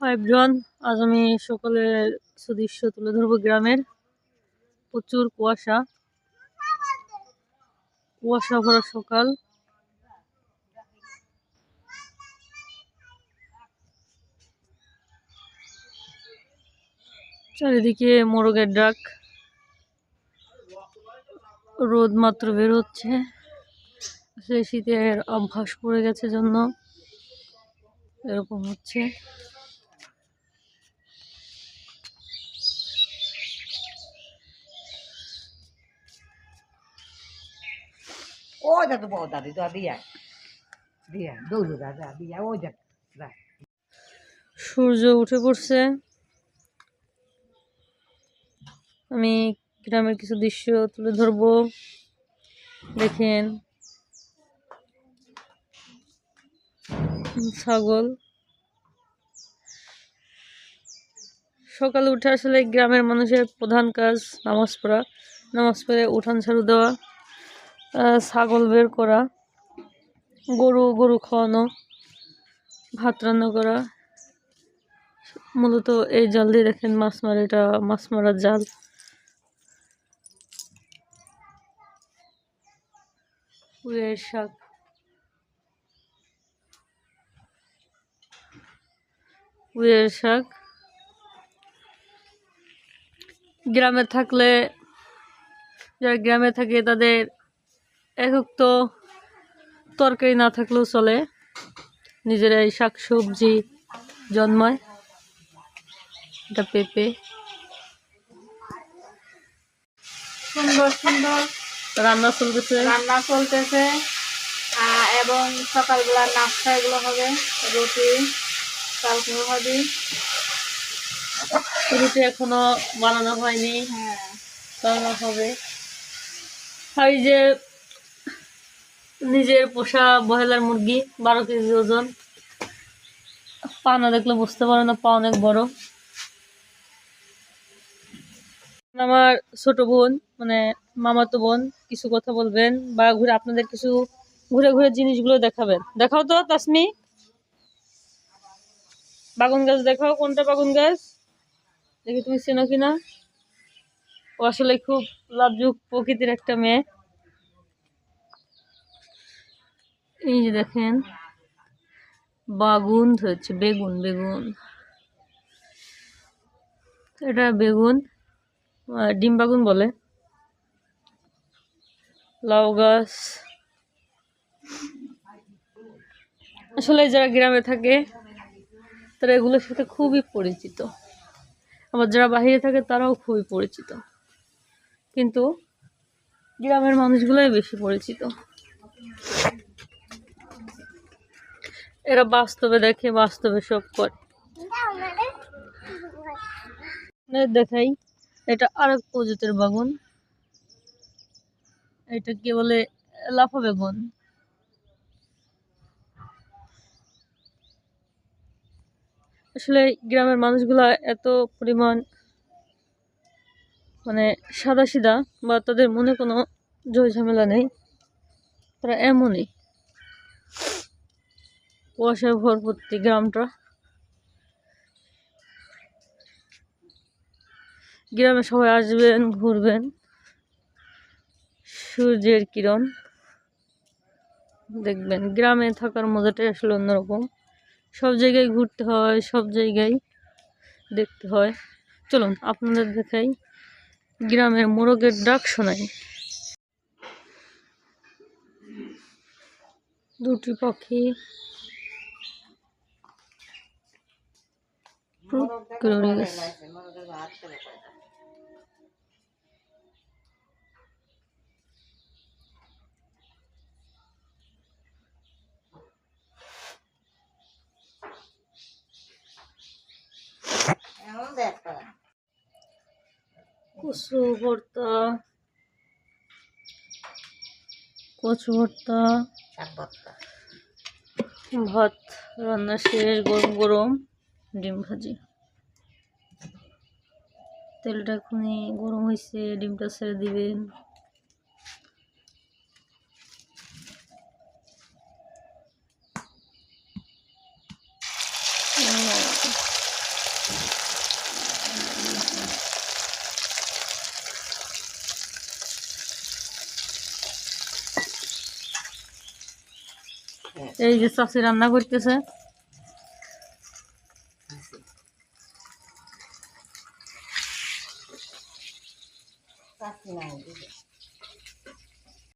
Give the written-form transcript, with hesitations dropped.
Hi everyone, আজ আমি সকালের কিছু দৃশ্য তুলে ধরবো গ্রামের। প্রচুর কুয়াশা ভরা সকাল। চারিদিকে মোরগের ডাক, রোদ মাত্র বের হচ্ছে। আসলে শীতের অভ্যাস পড়ে গেছে জন্য এরকম হচ্ছে। সূর্য উঠে পড়ছে। আমি গ্রামের কিছু দৃশ্য তুলে ধরবো, দেখেন। ছাগল সকালে উঠে আসলে গ্রামের মানুষের প্রধান কাজ নামাজ পড়া, নামাজ পড়ে উঠান ঝাড়ু দেওয়া, ছাগল বের করা, গরু খাওয়ানো, ভাত রান্না করা। মূলত এই জাল দিয়ে দেখেন মাছ মারে, এটা মাছ মারার জাল। পুঁইয়ের শাক, গ্রামে থাকলে, যারা গ্রামে থাকে তাদের একক তো তরকারি না থাকলেও চলে, নিজেরাই শাক সবজি জন্মায়। এটা পেঁপে, সুন্দর সুন্দর রান্না চলতেছে এবং সকালবেলা নাস্তা এগুলো হবে, রুটি কালকে হবে। রুটি এখনো বানানো হয়নি, বানানো হবে। আর এই যে নিজের পোষা ব্রয়লার মুরগি, 12 কেজি ওজন। পা না দেখলে বুঝতে পারো না, পা অনেক বড়। আমার ছোট বোন, মানে মামাতো বোন, কিছু কথা বলবেন বা আপনাদের কিছু ঘুরে ঘুরে জিনিসগুলো দেখাবেন। দেখাও তো তাসমি, বাগুন গাছ দেখাও। কোনটা বাগুন গাছ দেখি তুমি চেনো কিনা। ও আসলে খুব লাজুক প্রকৃতির একটা মেয়ে। এই যে দেখেন বাগুন ধরেছে, বেগুন, এটা বেগুন, ডিম বাগুন বলে। লাউ গাছ। আসলে যারা গ্রামে থাকে তারা এগুলোর সাথে খুবই পরিচিত, আবার যারা বাইরে থাকে তারাও খুবই পরিচিত, কিন্তু গ্রামের মানুষগুলোই বেশি পরিচিত। এরা বাস্তবে দেখে, বাস্তবে সব করে। দেখাই, এটা আরেক প্রজাতির বাগুন। এটা কি বলে, লাফা বেগুন। আসলে গ্রামের মানুষগুলা এত পরিমাণ মানে সাদাসিধা, বা তাদের মনে কোনো ঝই ঝামেলা নেই, তারা এমনই। কুয়াশায় ভরপুর্তি গ্রামটা। গ্রামে সবাই আসবেন, ঘুরবেন। সূর্যের কিরণ দেখবেন। গ্রামে থাকার মজাটাই আসলে অন্যরকম। সব জায়গায় ঘুরতে হয়, সব জায়গায় দেখতে হয়। চলুন আপনাদের দেখাই, গ্রামের মোরগের ডাক শোনাই। দুটি পাখি কচু ভর্তা, ভাত রান্না শেষ, গরম গরম ডিম ভাজি। তেলটা এখনই গরম হয়েছে, ডিমটা ছেড়ে দিবেন। এই যে চাচি রান্না করতেছে।